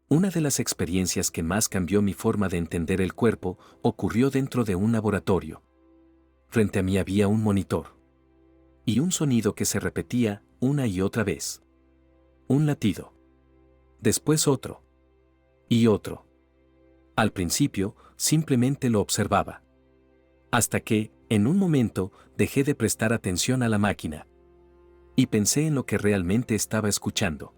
Una de las experiencias que más cambió mi forma de entender el cuerpo ocurrió dentro de un laboratorio. Frente a mí había un monitor. Y un sonido que se repetía una y otra vez. Un latido. Después otro. Y otro. Al principio, simplemente lo observaba. Hasta que, en un momento, dejé de prestar atención a la máquina. Y pensé en lo que realmente estaba escuchando.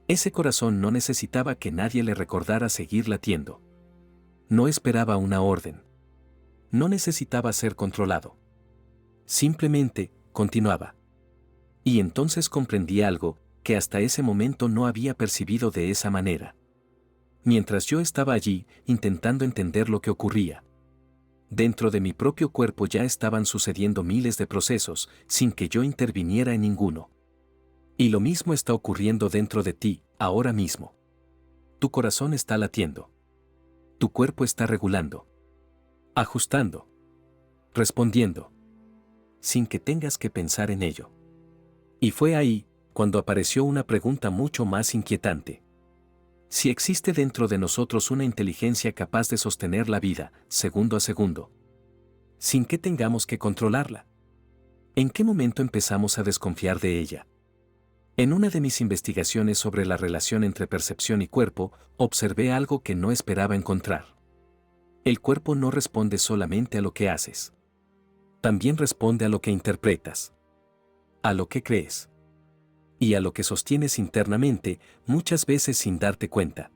Ese corazón no necesitaba que nadie le recordara seguir latiendo. No esperaba una orden. No necesitaba ser controlado. Simplemente, continuaba. Y entonces comprendí algo que hasta ese momento no había percibido de esa manera. Mientras yo estaba allí, intentando entender lo que ocurría, dentro de mi propio cuerpo ya estaban sucediendo miles de procesos, sin que yo interviniera en ninguno. Y lo mismo está ocurriendo dentro de ti, ahora mismo. Tu corazón está latiendo. Tu cuerpo está regulando. Ajustando. Respondiendo. Sin que tengas que pensar en ello. Y fue ahí, cuando apareció una pregunta mucho más inquietante. Si existe dentro de nosotros una inteligencia capaz de sostener la vida, segundo a segundo, sin que tengamos que controlarla, ¿en qué momento empezamos a desconfiar de ella? En una de mis investigaciones sobre la relación entre percepción y cuerpo, observé algo que no esperaba encontrar. El cuerpo no responde solamente a lo que haces. También responde a lo que interpretas, a lo que crees y a lo que sostienes internamente, muchas veces sin darte cuenta.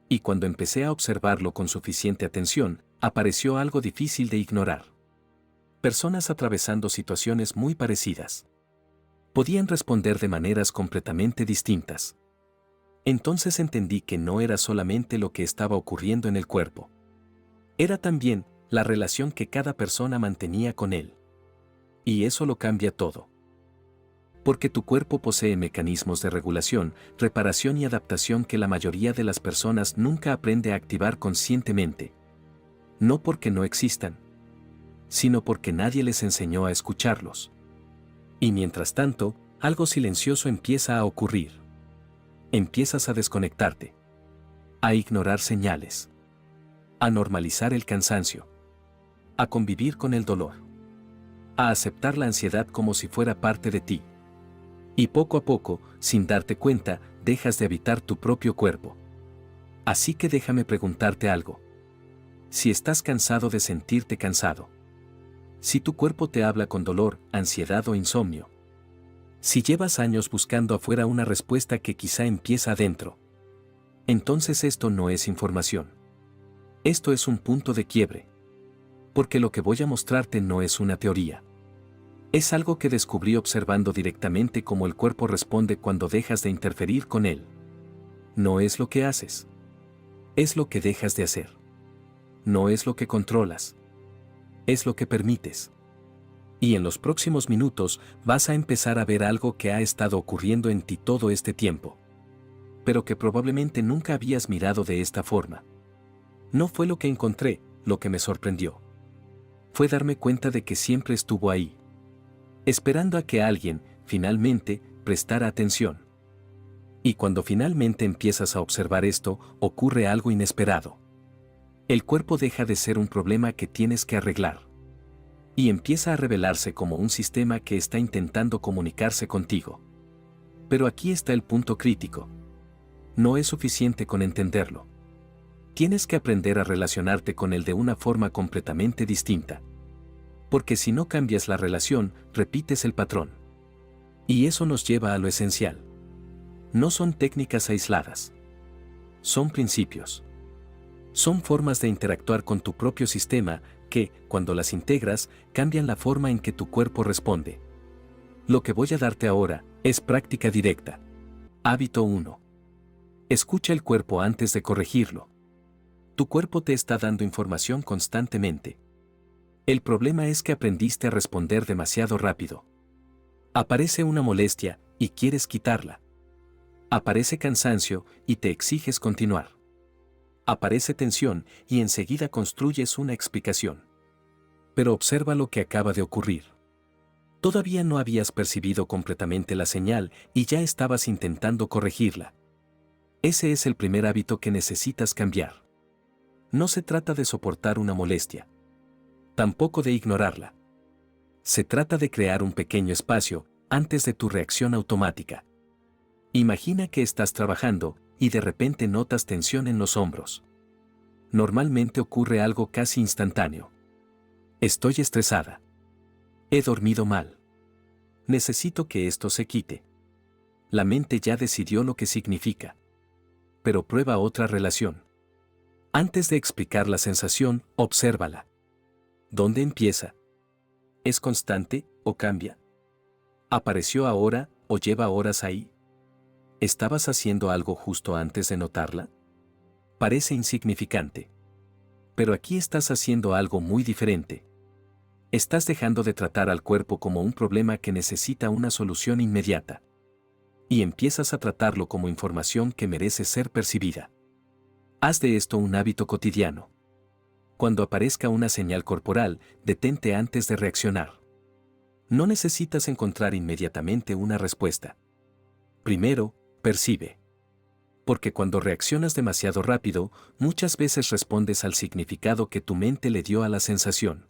Y cuando empecé a observarlo con suficiente atención, apareció algo difícil de ignorar. Personas atravesando situaciones muy parecidas podían responder de maneras completamente distintas. Entonces entendí que no era solamente lo que estaba ocurriendo en el cuerpo. Era también la relación que cada persona mantenía con él. Y eso lo cambia todo. Porque tu cuerpo posee mecanismos de regulación, reparación y adaptación que la mayoría de las personas nunca aprende a activar conscientemente. No porque no existan, sino porque nadie les enseñó a escucharlos. Y mientras tanto, algo silencioso empieza a ocurrir. Empiezas a desconectarte, a ignorar señales, a normalizar el cansancio, a convivir con el dolor, a aceptar la ansiedad como si fuera parte de ti. Y poco a poco, sin darte cuenta, dejas de habitar tu propio cuerpo. Así que déjame preguntarte algo. Si estás cansado de sentirte cansado, si tu cuerpo te habla con dolor, ansiedad o insomnio, si llevas años buscando afuera una respuesta que quizá empieza adentro, entonces esto no es información. Esto es un punto de quiebre. Porque lo que voy a mostrarte no es una teoría. Es algo que descubrí observando directamente cómo el cuerpo responde cuando dejas de interferir con él. No es lo que haces. Es lo que dejas de hacer. No es lo que controlas. Es lo que permites. Y en los próximos minutos vas a empezar a ver algo que ha estado ocurriendo en ti todo este tiempo. Pero que probablemente nunca habías mirado de esta forma. No fue lo que encontré, lo que me sorprendió. Fue darme cuenta de que siempre estuvo ahí, esperando a que alguien, finalmente, prestara atención. Y cuando finalmente empiezas a observar esto, ocurre algo inesperado. El cuerpo deja de ser un problema que tienes que arreglar. Y empieza a revelarse como un sistema que está intentando comunicarse contigo. Pero aquí está el punto crítico. No es suficiente con entenderlo. Tienes que aprender a relacionarte con él de una forma completamente distinta. Porque si no cambias la relación, repites el patrón. Y eso nos lleva a lo esencial. No son técnicas aisladas. Son principios. Son formas de interactuar con tu propio sistema que, cuando las integras, cambian la forma en que tu cuerpo responde. Lo que voy a darte ahora es práctica directa. Hábito 1. Escucha el cuerpo antes de corregirlo. Tu cuerpo te está dando información constantemente. El problema es que aprendiste a responder demasiado rápido. Aparece una molestia y quieres quitarla. Aparece cansancio y te exiges continuar. Aparece tensión y enseguida construyes una explicación. Pero observa lo que acaba de ocurrir. Todavía no habías percibido completamente la señal y ya estabas intentando corregirla. Ese es el primer hábito que necesitas cambiar. No se trata de soportar una molestia. Tampoco de ignorarla. Se trata de crear un pequeño espacio antes de tu reacción automática. Imagina que estás trabajando y de repente notas tensión en los hombros. Normalmente ocurre algo casi instantáneo. Estoy estresada. He dormido mal. Necesito que esto se quite. La mente ya decidió lo que significa. Pero prueba otra relación. Antes de explicar la sensación, obsérvala. ¿Dónde empieza? ¿Es constante o cambia? ¿Apareció ahora o lleva horas ahí? ¿Estabas haciendo algo justo antes de notarla? Parece insignificante. Pero aquí estás haciendo algo muy diferente. Estás dejando de tratar al cuerpo como un problema que necesita una solución inmediata. Y empiezas a tratarlo como información que merece ser percibida. Haz de esto un hábito cotidiano. Cuando aparezca una señal corporal, detente antes de reaccionar. No necesitas encontrar inmediatamente una respuesta. Primero, percibe. Porque cuando reaccionas demasiado rápido, muchas veces respondes al significado que tu mente le dio a la sensación.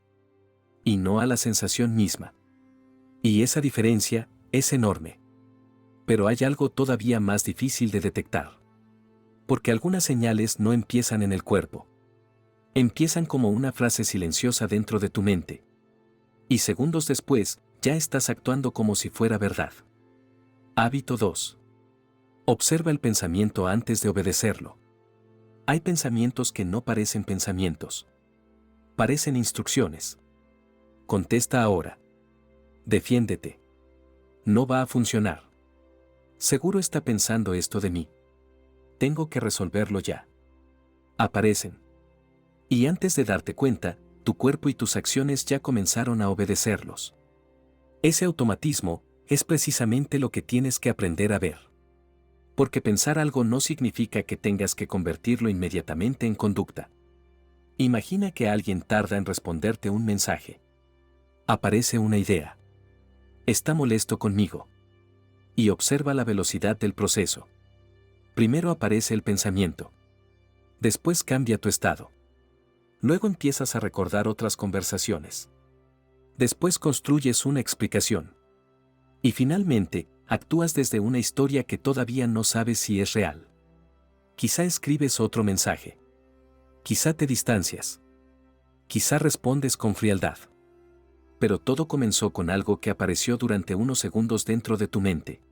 Y no a la sensación misma. Y esa diferencia es enorme. Pero hay algo todavía más difícil de detectar. Porque algunas señales no empiezan en el cuerpo. Empiezan como una frase silenciosa dentro de tu mente. Y segundos después, ya estás actuando como si fuera verdad. Hábito 2. Observa el pensamiento antes de obedecerlo. Hay pensamientos que no parecen pensamientos. Parecen instrucciones. Contesta ahora. Defiéndete. No va a funcionar. Seguro está pensando esto de mí. Tengo que resolverlo ya. Aparecen. Y antes de darte cuenta, tu cuerpo y tus acciones ya comenzaron a obedecerlos. Ese automatismo es precisamente lo que tienes que aprender a ver. Porque pensar algo no significa que tengas que convertirlo inmediatamente en conducta. Imagina que alguien tarda en responderte un mensaje. Aparece una idea. Está molesto conmigo. Y observa la velocidad del proceso. Primero aparece el pensamiento. Después cambia tu estado. Luego empiezas a recordar otras conversaciones. Después construyes una explicación. Y finalmente, actúas desde una historia que todavía no sabes si es real. Quizá escribes otro mensaje. Quizá te distancias. Quizá respondes con frialdad. Pero todo comenzó con algo que apareció durante unos segundos dentro de tu mente.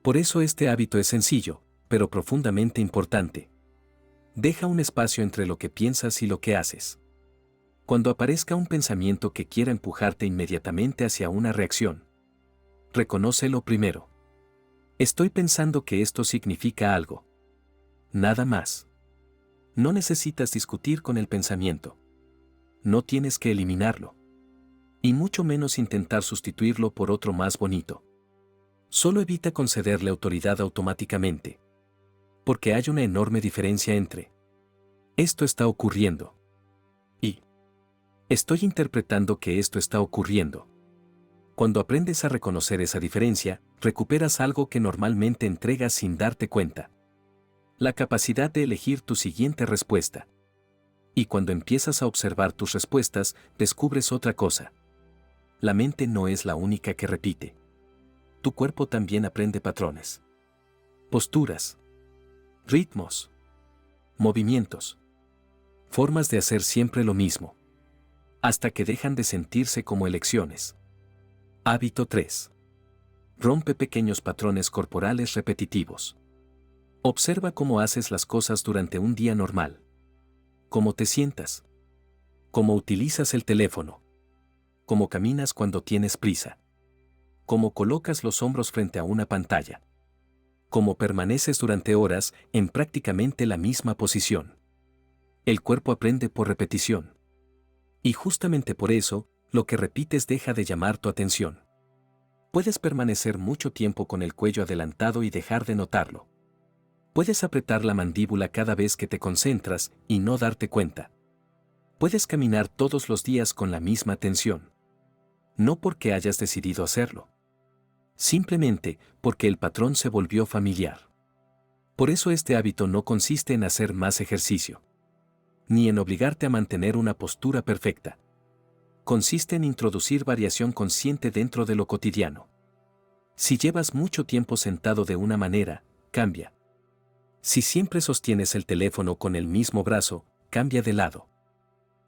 Por eso este hábito es sencillo, pero profundamente importante. Deja un espacio entre lo que piensas y lo que haces. Cuando aparezca un pensamiento que quiera empujarte inmediatamente hacia una reacción, reconócelo primero. Estoy pensando que esto significa algo. Nada más. No necesitas discutir con el pensamiento. No tienes que eliminarlo. Y mucho menos intentar sustituirlo por otro más bonito. Solo evita concederle autoridad automáticamente. Porque hay una enorme diferencia entre esto está ocurriendo y estoy interpretando que esto está ocurriendo. Cuando aprendes a reconocer esa diferencia, recuperas algo que normalmente entregas sin darte cuenta. La capacidad de elegir tu siguiente respuesta. Y cuando empiezas a observar tus respuestas, descubres otra cosa. La mente no es la única que repite. Tu cuerpo también aprende patrones. Posturas. Ritmos. Movimientos. Formas de hacer siempre lo mismo. Hasta que dejan de sentirse como elecciones. Hábito 3. Rompe pequeños patrones corporales repetitivos. Observa cómo haces las cosas durante un día normal. Cómo te sientas. Cómo utilizas el teléfono. Cómo caminas cuando tienes prisa. Cómo colocas los hombros frente a una pantalla. Cómo permaneces durante horas en prácticamente la misma posición. El cuerpo aprende por repetición. Y justamente por eso, lo que repites deja de llamar tu atención. Puedes permanecer mucho tiempo con el cuello adelantado y dejar de notarlo. Puedes apretar la mandíbula cada vez que te concentras y no darte cuenta. Puedes caminar todos los días con la misma tensión. No porque hayas decidido hacerlo. Simplemente porque el patrón se volvió familiar. Por eso este hábito no consiste en hacer más ejercicio, ni en obligarte a mantener una postura perfecta. Consiste en introducir variación consciente dentro de lo cotidiano. Si llevas mucho tiempo sentado de una manera, cambia. Si siempre sostienes el teléfono con el mismo brazo, cambia de lado.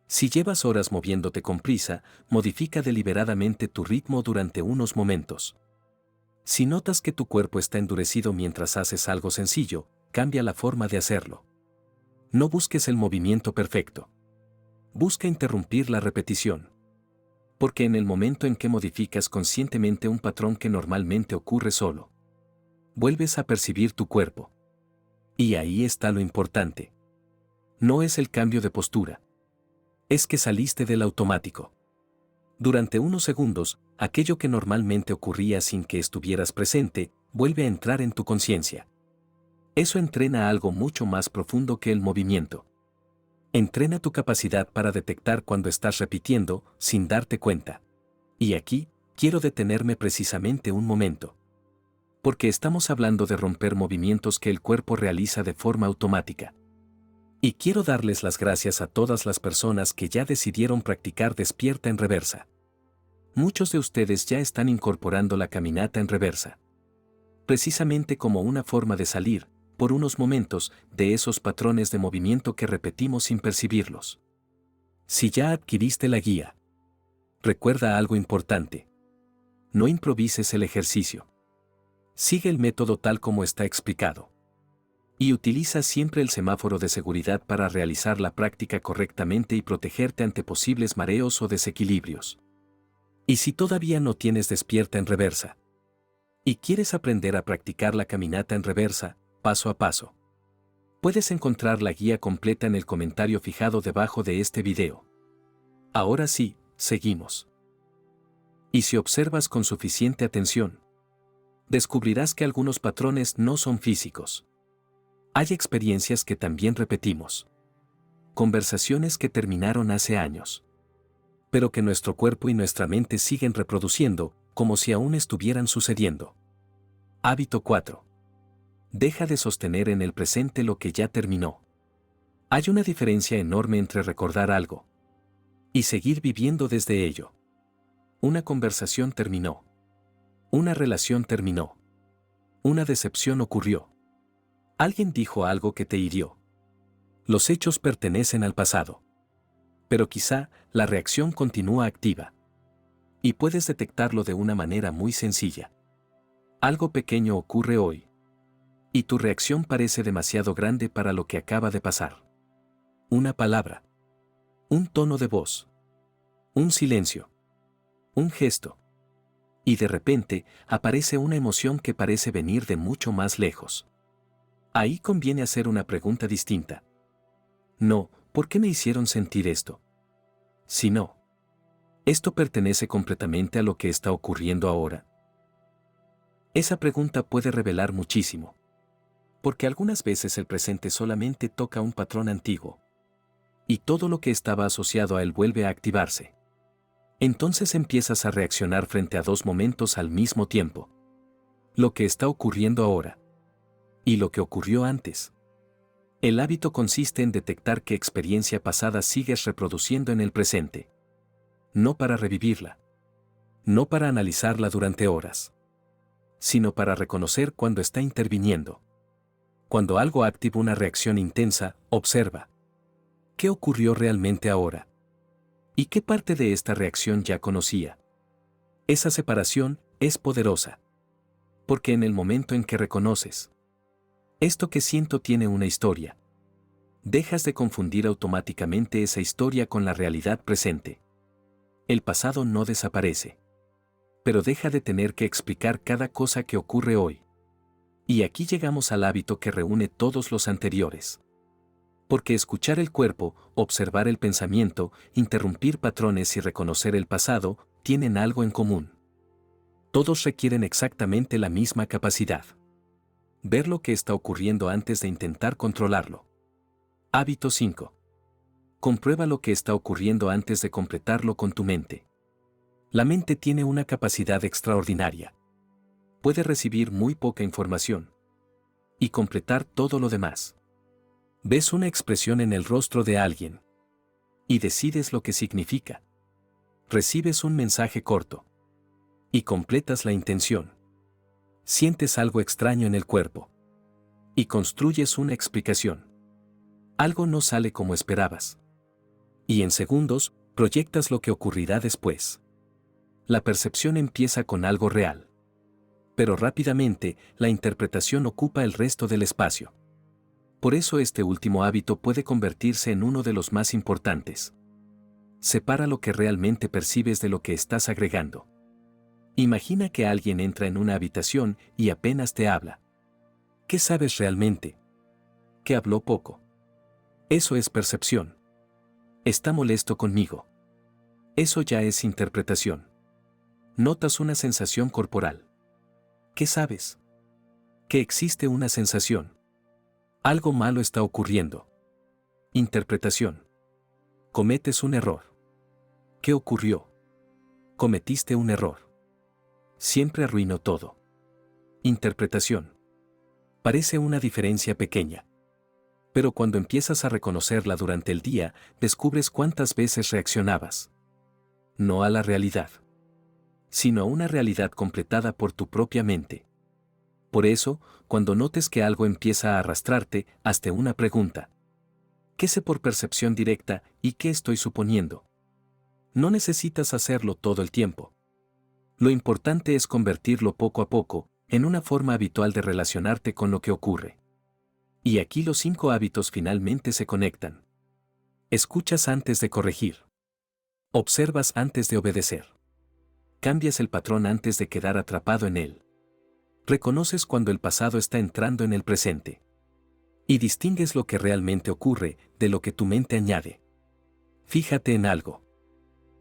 Si llevas horas moviéndote con prisa, modifica deliberadamente tu ritmo durante unos momentos. Si notas que tu cuerpo está endurecido mientras haces algo sencillo, cambia la forma de hacerlo. No busques el movimiento perfecto. Busca interrumpir la repetición. Porque en el momento en que modificas conscientemente un patrón que normalmente ocurre solo, vuelves a percibir tu cuerpo. Y ahí está lo importante. No es el cambio de postura. Es que saliste del automático. Durante unos segundos, aquello que normalmente ocurría sin que estuvieras presente, vuelve a entrar en tu conciencia. Eso entrena algo mucho más profundo que el movimiento. Entrena tu capacidad para detectar cuando estás repitiendo, sin darte cuenta. Y aquí, quiero detenerme precisamente un momento. Porque estamos hablando de romper movimientos que el cuerpo realiza de forma automática. Y quiero darles las gracias a todas las personas que ya decidieron practicar despierta en reversa. Muchos de ustedes ya están incorporando la caminata en reversa. Precisamente como una forma de salir, por unos momentos, de esos patrones de movimiento que repetimos sin percibirlos. Si ya adquiriste la guía, recuerda algo importante. No improvises el ejercicio. Sigue el método tal como está explicado. Y utiliza siempre el semáforo de seguridad para realizar la práctica correctamente y protegerte ante posibles mareos o desequilibrios. Y si todavía no tienes despierta en reversa y quieres aprender a practicar la caminata en reversa, paso a paso, puedes encontrar la guía completa en el comentario fijado debajo de este video. Ahora sí, seguimos. Y si observas con suficiente atención, descubrirás que algunos patrones no son físicos. Hay experiencias que también repetimos. Conversaciones que terminaron hace años. Pero que nuestro cuerpo y nuestra mente siguen reproduciendo, como si aún estuvieran sucediendo. Hábito 4. Deja de sostener en el presente lo que ya terminó. Hay una diferencia enorme entre recordar algo y seguir viviendo desde ello. Una conversación terminó. Una relación terminó. Una decepción ocurrió. Alguien dijo algo que te hirió. Los hechos pertenecen al pasado. Pero quizá la reacción continúa activa. Y puedes detectarlo de una manera muy sencilla. Algo pequeño ocurre hoy. Y tu reacción parece demasiado grande para lo que acaba de pasar. Una palabra. Un tono de voz. Un silencio. Un gesto. Y de repente aparece una emoción que parece venir de mucho más lejos. Ahí conviene hacer una pregunta distinta. No, ¿por qué me hicieron sentir esto? Sino, ¿esto pertenece completamente a lo que está ocurriendo ahora? Esa pregunta puede revelar muchísimo. Porque algunas veces el presente solamente toca un patrón antiguo. Y todo lo que estaba asociado a él vuelve a activarse. Entonces empiezas a reaccionar frente a dos momentos al mismo tiempo. Lo que está ocurriendo ahora. Y lo que ocurrió antes. El hábito consiste en detectar qué experiencia pasada sigues reproduciendo en el presente. No para revivirla. No para analizarla durante horas. Sino para reconocer cuando está interviniendo. Cuando algo activa una reacción intensa, observa. ¿Qué ocurrió realmente ahora? ¿Y qué parte de esta reacción ya conocía? Esa separación es poderosa. Porque en el momento en que reconoces, esto que siento tiene una historia, dejas de confundir automáticamente esa historia con la realidad presente. El pasado no desaparece. Pero deja de tener que explicar cada cosa que ocurre hoy. Y aquí llegamos al hábito que reúne todos los anteriores. Porque escuchar el cuerpo, observar el pensamiento, interrumpir patrones y reconocer el pasado, tienen algo en común. Todos requieren exactamente la misma capacidad. Ver lo que está ocurriendo antes de intentar controlarlo. Hábito 5. Comprueba lo que está ocurriendo antes de completarlo con tu mente. La mente tiene una capacidad extraordinaria. Puede recibir muy poca información. y completar todo lo demás. Ves una expresión en el rostro de alguien y decides lo que significa. Recibes un mensaje corto y completas la intención. Sientes algo extraño en el cuerpo y construyes una explicación. Algo no sale como esperabas. Y en segundos, proyectas lo que ocurrirá después. La percepción empieza con algo real. Pero rápidamente, la interpretación ocupa el resto del espacio. Por eso este último hábito puede convertirse en uno de los más importantes. Separa lo que realmente percibes de lo que estás agregando. Imagina que alguien entra en una habitación y apenas te habla. ¿Qué sabes realmente? Que habló poco. Eso es percepción. Está molesto conmigo. Eso ya es interpretación. Notas una sensación corporal. ¿Qué sabes? Que existe una sensación. Algo malo está ocurriendo. Interpretación. Cometes un error. ¿Qué ocurrió? Cometiste un error. Siempre arruinó todo. Interpretación. Parece una diferencia pequeña. Pero cuando empiezas a reconocerla durante el día, descubres cuántas veces reaccionabas. No a la realidad, sino a una realidad completada por tu propia mente. Por eso, cuando notes que algo empieza a arrastrarte, hazte una pregunta. ¿Qué sé por percepción directa y qué estoy suponiendo? No necesitas hacerlo todo el tiempo. Lo importante es convertirlo poco a poco, en una forma habitual de relacionarte con lo que ocurre. Y aquí los 5 hábitos finalmente se conectan. Escuchas antes de corregir. Observas antes de obedecer. Cambias el patrón antes de quedar atrapado en él. Reconoces cuando el pasado está entrando en el presente. Y distingues lo que realmente ocurre de lo que tu mente añade. Fíjate en algo.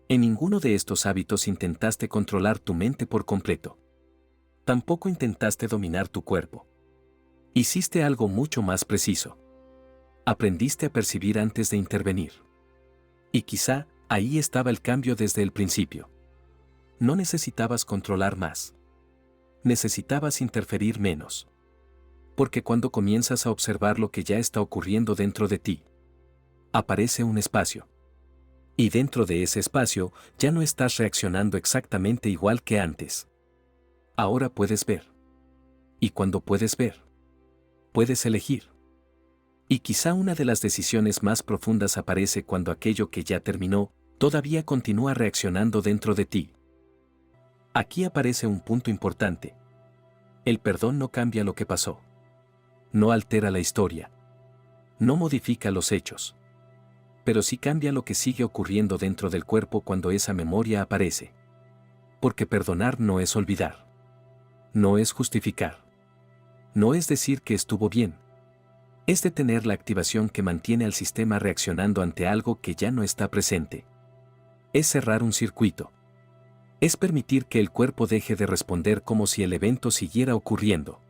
En ninguno de estos hábitos intentaste controlar tu mente por completo. Tampoco intentaste dominar tu cuerpo. Hiciste algo mucho más preciso. Aprendiste a percibir antes de intervenir. Y quizá, ahí estaba el cambio desde el principio. No necesitabas controlar más. Necesitabas interferir menos. Porque cuando comienzas a observar lo que ya está ocurriendo dentro de ti, aparece un espacio. Y dentro de ese espacio, ya no estás reaccionando exactamente igual que antes. Ahora puedes ver. Y cuando puedes ver, puedes elegir. Y quizá una de las decisiones más profundas aparece cuando aquello que ya terminó, todavía continúa reaccionando dentro de ti. Aquí aparece un punto importante. El perdón no cambia lo que pasó. No altera la historia. No modifica los hechos. Pero sí cambia lo que sigue ocurriendo dentro del cuerpo cuando esa memoria aparece. Porque perdonar no es olvidar. No es justificar. No es decir que estuvo bien. Es detener la activación que mantiene al sistema reaccionando ante algo que ya no está presente. Es cerrar un circuito. Es permitir que el cuerpo deje de responder como si el evento siguiera ocurriendo.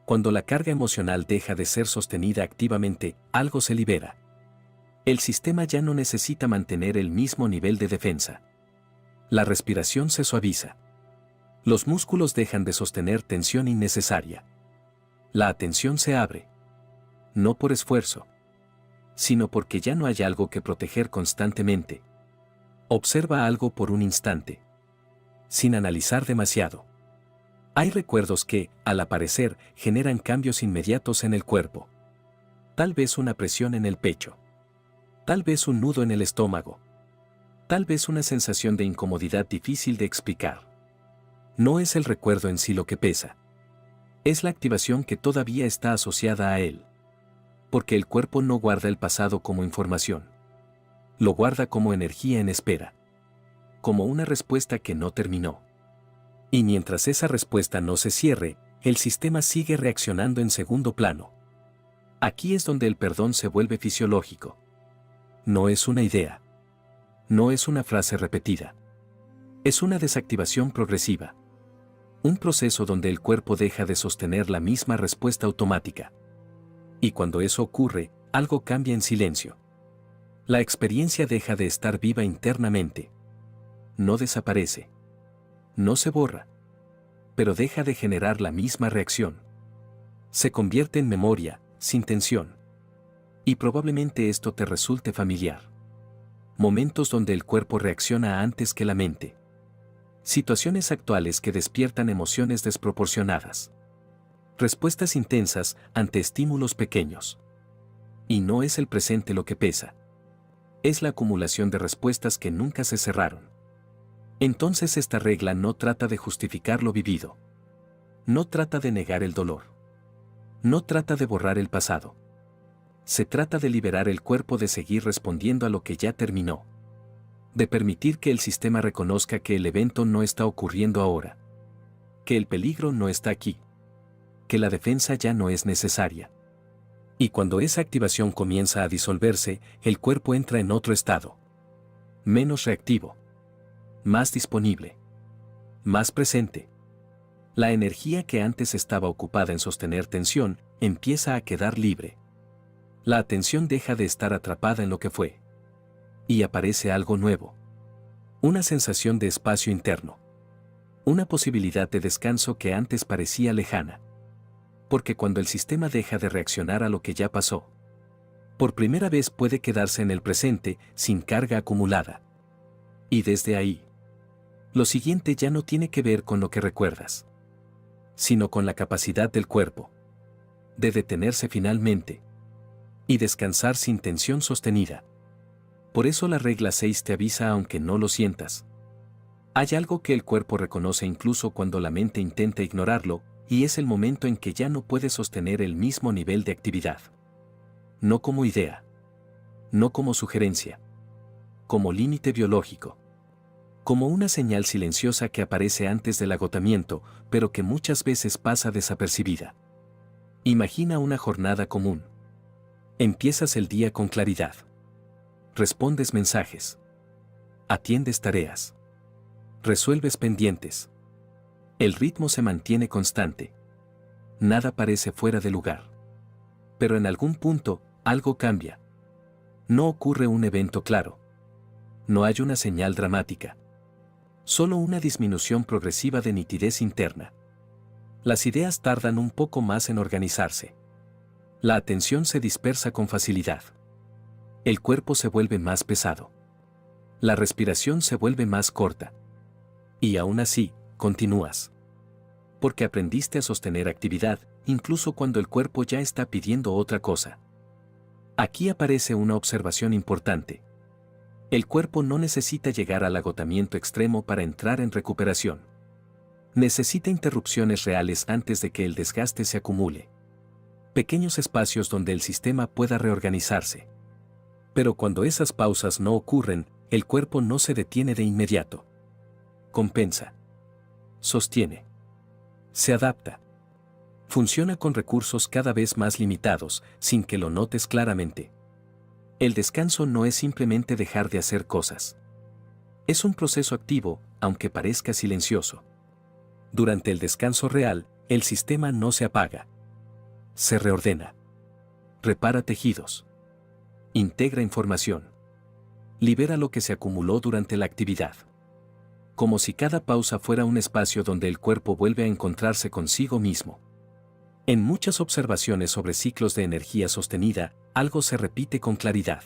Cuando la carga emocional deja de ser sostenida activamente, algo se libera. El sistema ya no necesita mantener el mismo nivel de defensa. La respiración se suaviza. Los músculos dejan de sostener tensión innecesaria. La atención se abre. No por esfuerzo, sino porque ya no hay algo que proteger constantemente. Observa algo por un instante, sin analizar demasiado. Hay recuerdos que, al aparecer, generan cambios inmediatos en el cuerpo. Tal vez una presión en el pecho. Tal vez un nudo en el estómago. Tal vez una sensación de incomodidad difícil de explicar. No es el recuerdo en sí lo que pesa. Es la activación que todavía está asociada a él. Porque el cuerpo no guarda el pasado como información. Lo guarda como energía en espera. Como una respuesta que no terminó. Y mientras esa respuesta no se cierre, el sistema sigue reaccionando en segundo plano. Aquí es donde el perdón se vuelve fisiológico. No es una idea. No es una frase repetida. Es una desactivación progresiva. Un proceso donde el cuerpo deja de sostener la misma respuesta automática. Y cuando eso ocurre, algo cambia en silencio. La experiencia deja de estar viva internamente. No desaparece. No se borra. Pero deja de generar la misma reacción. Se convierte en memoria, sin tensión. Y probablemente esto te resulte familiar. Momentos donde el cuerpo reacciona antes que la mente. Situaciones actuales que despiertan emociones desproporcionadas. Respuestas intensas ante estímulos pequeños. Y no es el presente lo que pesa. Es la acumulación de respuestas que nunca se cerraron. Entonces esta regla no trata de justificar lo vivido. No trata de negar el dolor. No trata de borrar el pasado. Se trata de liberar el cuerpo de seguir respondiendo a lo que ya terminó. De permitir que el sistema reconozca que el evento no está ocurriendo ahora. Que el peligro no está aquí. Que la defensa ya no es necesaria. Y cuando esa activación comienza a disolverse, el cuerpo entra en otro estado. Menos reactivo. Más disponible. Más presente. La energía que antes estaba ocupada en sostener tensión, empieza a quedar libre. La atención deja de estar atrapada en lo que fue. Y aparece algo nuevo. Una sensación de espacio interno. Una posibilidad de descanso que antes parecía lejana. Porque cuando el sistema deja de reaccionar a lo que ya pasó, por primera vez puede quedarse en el presente sin carga acumulada. Y desde ahí, lo siguiente ya no tiene que ver con lo que recuerdas, sino con la capacidad del cuerpo de detenerse finalmente y descansar sin tensión sostenida. Por eso la regla 6 te avisa aunque no lo sientas. Hay algo que el cuerpo reconoce incluso cuando la mente intenta ignorarlo, y es el momento en que ya no puede sostener el mismo nivel de actividad. No como idea. No como sugerencia. Como límite biológico. Como una señal silenciosa que aparece antes del agotamiento, pero que muchas veces pasa desapercibida. Imagina una jornada común. Empiezas el día con claridad. Respondes mensajes. Atiendes tareas. Resuelves pendientes. El ritmo se mantiene constante. Nada parece fuera de lugar. Pero en algún punto, algo cambia. No ocurre un evento claro. No hay una señal dramática. Solo una disminución progresiva de nitidez interna. Las ideas tardan un poco más en organizarse. La atención se dispersa con facilidad. El cuerpo se vuelve más pesado. La respiración se vuelve más corta. Y aún así, continúas. Porque aprendiste a sostener actividad, incluso cuando el cuerpo ya está pidiendo otra cosa. Aquí aparece una observación importante. El cuerpo no necesita llegar al agotamiento extremo para entrar en recuperación. Necesita interrupciones reales antes de que el desgaste se acumule. Pequeños espacios donde el sistema pueda reorganizarse. Pero cuando esas pausas no ocurren, el cuerpo no se detiene de inmediato. Compensa. Sostiene. Se adapta. Funciona con recursos cada vez más limitados, sin que lo notes claramente. El descanso no es simplemente dejar de hacer cosas. Es un proceso activo, aunque parezca silencioso. Durante el descanso real, el sistema no se apaga. Se reordena. Repara tejidos. Integra información. Libera lo que se acumuló durante la actividad. Como si cada pausa fuera un espacio donde el cuerpo vuelve a encontrarse consigo mismo. En muchas observaciones sobre ciclos de energía sostenida, algo se repite con claridad.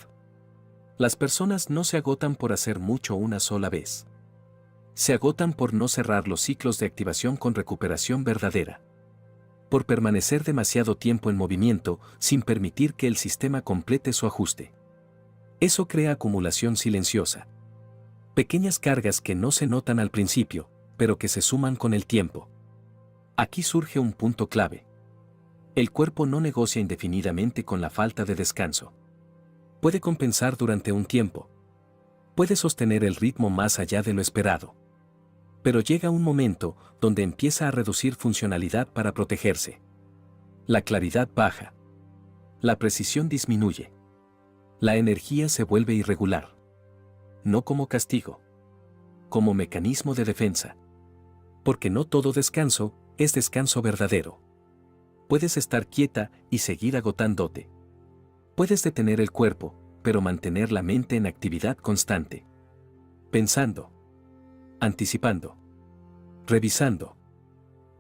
Las personas no se agotan por hacer mucho una sola vez. Se agotan por no cerrar los ciclos de activación con recuperación verdadera. Por permanecer demasiado tiempo en movimiento sin permitir que el sistema complete su ajuste. Eso crea acumulación silenciosa. Pequeñas cargas que no se notan al principio, pero que se suman con el tiempo. Aquí surge un punto clave. El cuerpo no negocia indefinidamente con la falta de descanso. Puede compensar durante un tiempo. Puede sostener el ritmo más allá de lo esperado. Pero llega un momento donde empieza a reducir funcionalidad para protegerse. La claridad baja. La precisión disminuye. La energía se vuelve irregular. No como castigo. Como mecanismo de defensa. Porque no todo descanso es descanso verdadero. Puedes estar quieta y seguir agotándote. Puedes detener el cuerpo, pero mantener la mente en actividad constante. Pensando. Anticipando. Revisando.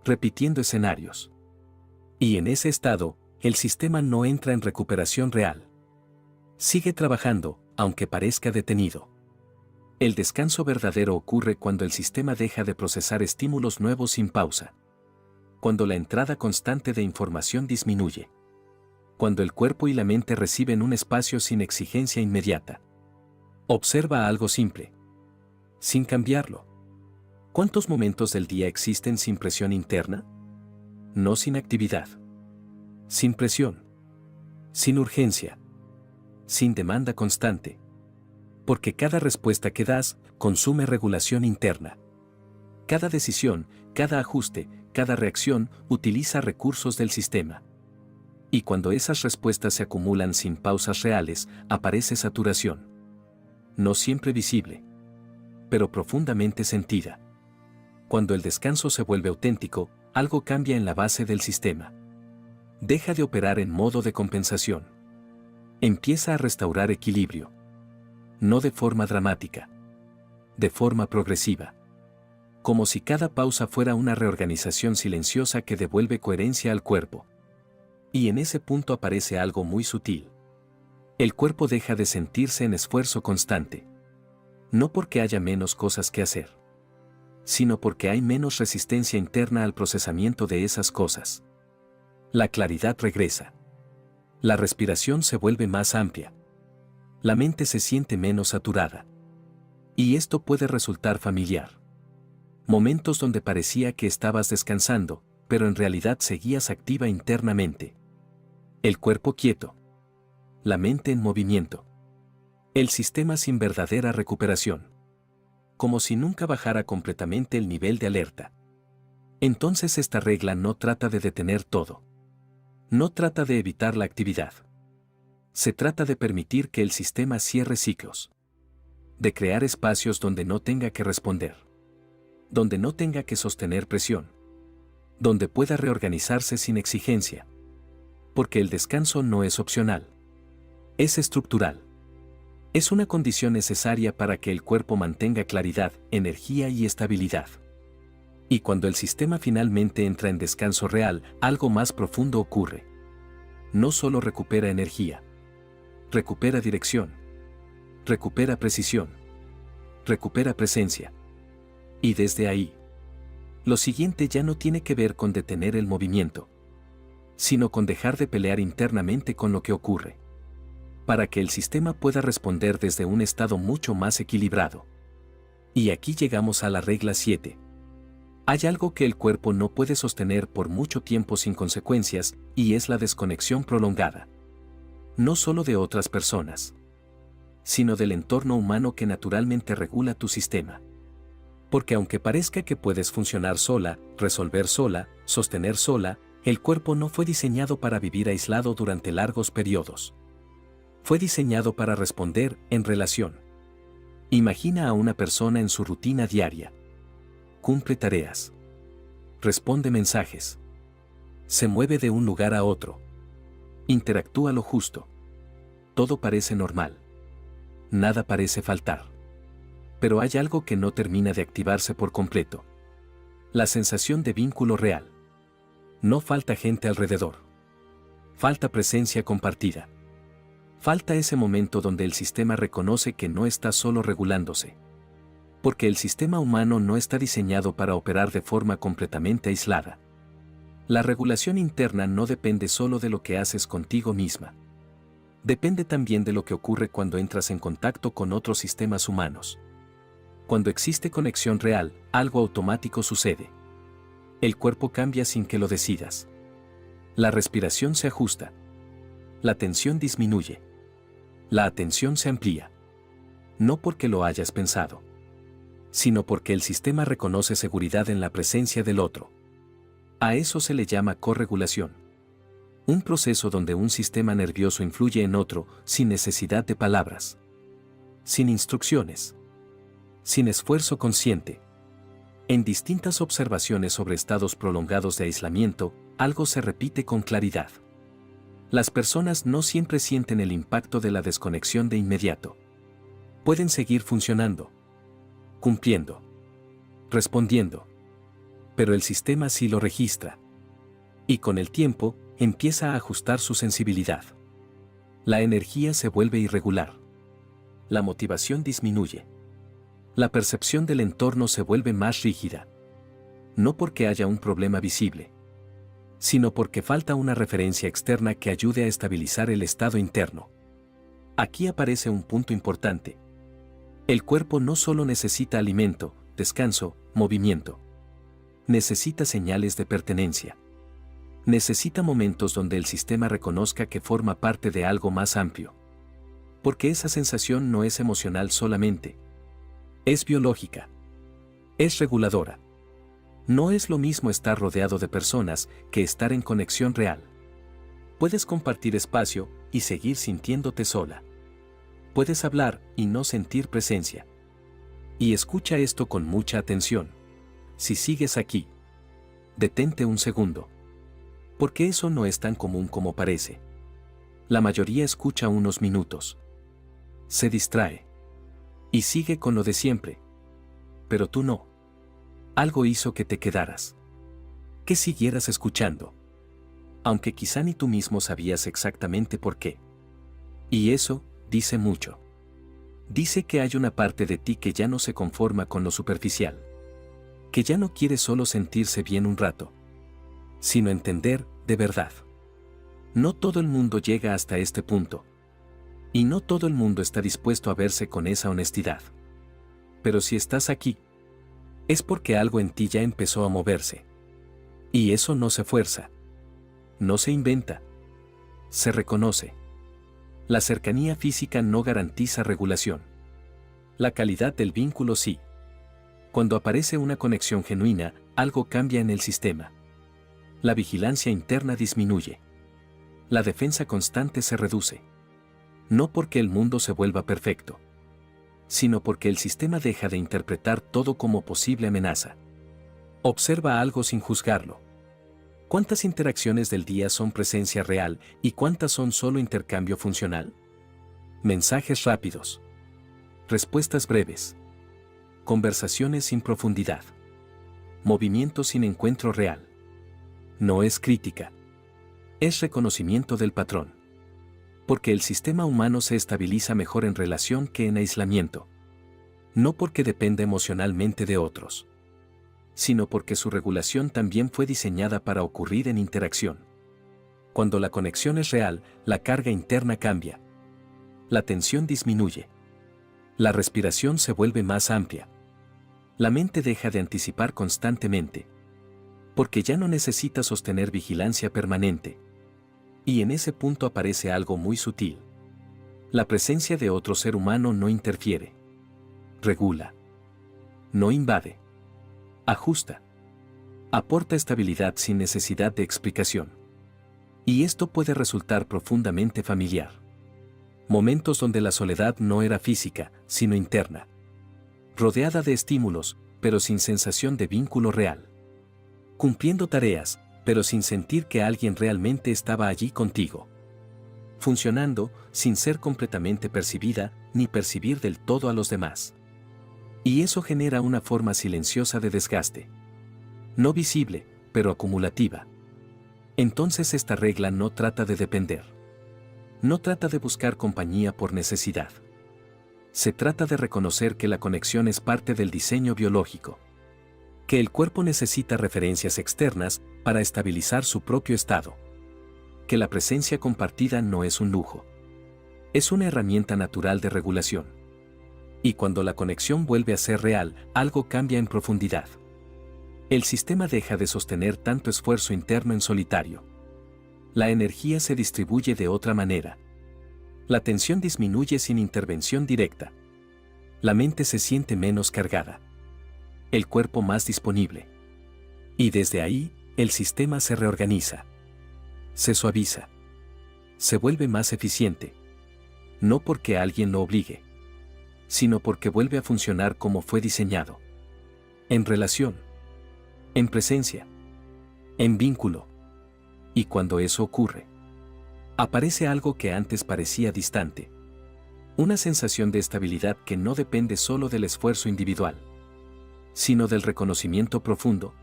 Repitiendo escenarios. Y en ese estado, el sistema no entra en recuperación real. Sigue trabajando, aunque parezca detenido. El descanso verdadero ocurre cuando el sistema deja de procesar estímulos nuevos sin pausa. Cuando la entrada constante de información disminuye. Cuando el cuerpo y la mente reciben un espacio sin exigencia inmediata. Observa algo simple. Sin cambiarlo. ¿Cuántos momentos del día existen sin presión interna? No sin actividad. Sin presión. Sin urgencia. Sin demanda constante. Porque cada respuesta que das consume regulación interna. Cada decisión, cada ajuste, cada reacción utiliza recursos del sistema. Y cuando esas respuestas se acumulan sin pausas reales, aparece saturación. No siempre visible, pero profundamente sentida. Cuando el descanso se vuelve auténtico, algo cambia en la base del sistema. Deja de operar en modo de compensación. Empieza a restaurar equilibrio. No de forma dramática. De forma progresiva. Como si cada pausa fuera una reorganización silenciosa que devuelve coherencia al cuerpo. Y en ese punto aparece algo muy sutil. El cuerpo deja de sentirse en esfuerzo constante. No porque haya menos cosas que hacer, sino porque hay menos resistencia interna al procesamiento de esas cosas. La claridad regresa. La respiración se vuelve más amplia. La mente se siente menos saturada. Y esto puede resultar familiar. Momentos donde parecía que estabas descansando, pero en realidad seguías activa internamente. El cuerpo quieto. La mente en movimiento. El sistema sin verdadera recuperación. Como si nunca bajara completamente el nivel de alerta. Entonces esta regla no trata de detener todo. No trata de evitar la actividad. Se trata de permitir que el sistema cierre ciclos. De crear espacios donde no tenga que responder. Donde no tenga que sostener presión. Donde pueda reorganizarse sin exigencia. Porque el descanso no es opcional. Es estructural. Es una condición necesaria para que el cuerpo mantenga claridad, energía y estabilidad. Y cuando el sistema finalmente entra en descanso real, algo más profundo ocurre. No solo recupera energía. Recupera dirección. Recupera precisión. Recupera presencia. Y desde ahí, lo siguiente ya no tiene que ver con detener el movimiento, sino con dejar de pelear internamente con lo que ocurre. Para que el sistema pueda responder desde un estado mucho más equilibrado. Y aquí llegamos a la regla 7. Hay algo que el cuerpo no puede sostener por mucho tiempo sin consecuencias, y es la desconexión prolongada. No solo de otras personas, sino del entorno humano que naturalmente regula tu sistema. Porque aunque parezca que puedes funcionar sola, resolver sola, sostener sola, el cuerpo no fue diseñado para vivir aislado durante largos periodos. Fue diseñado para responder en relación. Imagina a una persona en su rutina diaria. Cumple tareas. Responde mensajes. Se mueve de un lugar a otro. Interactúa lo justo. Todo parece normal. Nada parece faltar. Pero hay algo que no termina de activarse por completo. La sensación de vínculo real. No falta gente alrededor. Falta presencia compartida. Falta ese momento donde el sistema reconoce que no está solo regulándose. Porque el sistema humano no está diseñado para operar de forma completamente aislada. La regulación interna no depende solo de lo que haces contigo misma. Depende también de lo que ocurre cuando entras en contacto con otros sistemas humanos. Cuando existe conexión real, algo automático sucede. El cuerpo cambia sin que lo decidas. La respiración se ajusta. La tensión disminuye. La atención se amplía. No porque lo hayas pensado, sino porque el sistema reconoce seguridad en la presencia del otro. A eso se le llama corregulación. Un proceso donde un sistema nervioso influye en otro sin necesidad de palabras. Sin instrucciones. Sin esfuerzo consciente. En distintas observaciones sobre estados prolongados de aislamiento, algo se repite con claridad. Las personas no siempre sienten el impacto de la desconexión de inmediato. Pueden seguir funcionando, cumpliendo, respondiendo. Pero el sistema sí lo registra. Y con el tiempo, empieza a ajustar su sensibilidad. La energía se vuelve irregular. La motivación disminuye. La percepción del entorno se vuelve más rígida. No porque haya un problema visible, sino porque falta una referencia externa que ayude a estabilizar el estado interno. Aquí aparece un punto importante. El cuerpo no solo necesita alimento, descanso, movimiento. Necesita señales de pertenencia. Necesita momentos donde el sistema reconozca que forma parte de algo más amplio. Porque esa sensación no es emocional solamente. Es biológica. Es reguladora. No es lo mismo estar rodeado de personas que estar en conexión real. Puedes compartir espacio y seguir sintiéndote sola. Puedes hablar y no sentir presencia. Y escucha esto con mucha atención. Si sigues aquí, detente un segundo. Porque eso no es tan común como parece. La mayoría escucha unos minutos. Se distrae. Y sigue con lo de siempre. Pero tú no. Algo hizo que te quedaras. Que siguieras escuchando. Aunque quizá ni tú mismo sabías exactamente por qué. Y eso dice mucho. Dice que hay una parte de ti que ya no se conforma con lo superficial. Que ya no quiere solo sentirse bien un rato, sino entender de verdad. No todo el mundo llega hasta este punto. Y no todo el mundo está dispuesto a verse con esa honestidad. Pero si estás aquí, es porque algo en ti ya empezó a moverse. Y eso no se fuerza. No se inventa. Se reconoce. La cercanía física no garantiza regulación. La calidad del vínculo sí. Cuando aparece una conexión genuina, algo cambia en el sistema. La vigilancia interna disminuye. La defensa constante se reduce. No porque el mundo se vuelva perfecto, sino porque el sistema deja de interpretar todo como posible amenaza. Observa algo sin juzgarlo. ¿Cuántas interacciones del día son presencia real y cuántas son solo intercambio funcional? Mensajes rápidos. Respuestas breves. Conversaciones sin profundidad. Movimiento sin encuentro real. No es crítica. Es reconocimiento del patrón. Porque el sistema humano se estabiliza mejor en relación que en aislamiento. No porque dependa emocionalmente de otros, sino porque su regulación también fue diseñada para ocurrir en interacción. Cuando la conexión es real, la carga interna cambia. La tensión disminuye. La respiración se vuelve más amplia. La mente deja de anticipar constantemente, porque ya no necesita sostener vigilancia permanente. Y en ese punto aparece algo muy sutil. La presencia de otro ser humano no interfiere. Regula. No invade. Ajusta. Aporta estabilidad sin necesidad de explicación. Y esto puede resultar profundamente familiar. Momentos donde la soledad no era física, sino interna. Rodeada de estímulos, pero sin sensación de vínculo real. Cumpliendo tareas, pero sin sentir que alguien realmente estaba allí contigo. Funcionando, sin ser completamente percibida, ni percibir del todo a los demás. Y eso genera una forma silenciosa de desgaste. No visible, pero acumulativa. Entonces esta regla no trata de depender. No trata de buscar compañía por necesidad. Se trata de reconocer que la conexión es parte del diseño biológico. Que el cuerpo necesita referencias externas para estabilizar su propio estado. Que la presencia compartida no es un lujo. Es una herramienta natural de regulación. Y cuando la conexión vuelve a ser real, algo cambia en profundidad. El sistema deja de sostener tanto esfuerzo interno en solitario. La energía se distribuye de otra manera. La tensión disminuye sin intervención directa. La mente se siente menos cargada. El cuerpo más disponible. Y desde ahí, el sistema se reorganiza. Se suaviza. Se vuelve más eficiente. No porque alguien lo obligue, sino porque vuelve a funcionar como fue diseñado. En relación. En presencia. En vínculo. Y cuando eso ocurre, aparece algo que antes parecía distante. Una sensación de estabilidad que no depende solo del esfuerzo individual, sino del reconocimiento profundo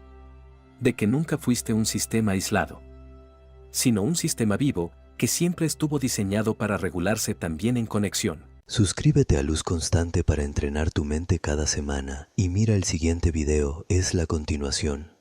de que nunca fuiste un sistema aislado. sino un sistema vivo que siempre estuvo diseñado para regularse también en conexión. Suscríbete a Luz Constante para entrenar tu mente cada semana y mira el siguiente video, es la continuación.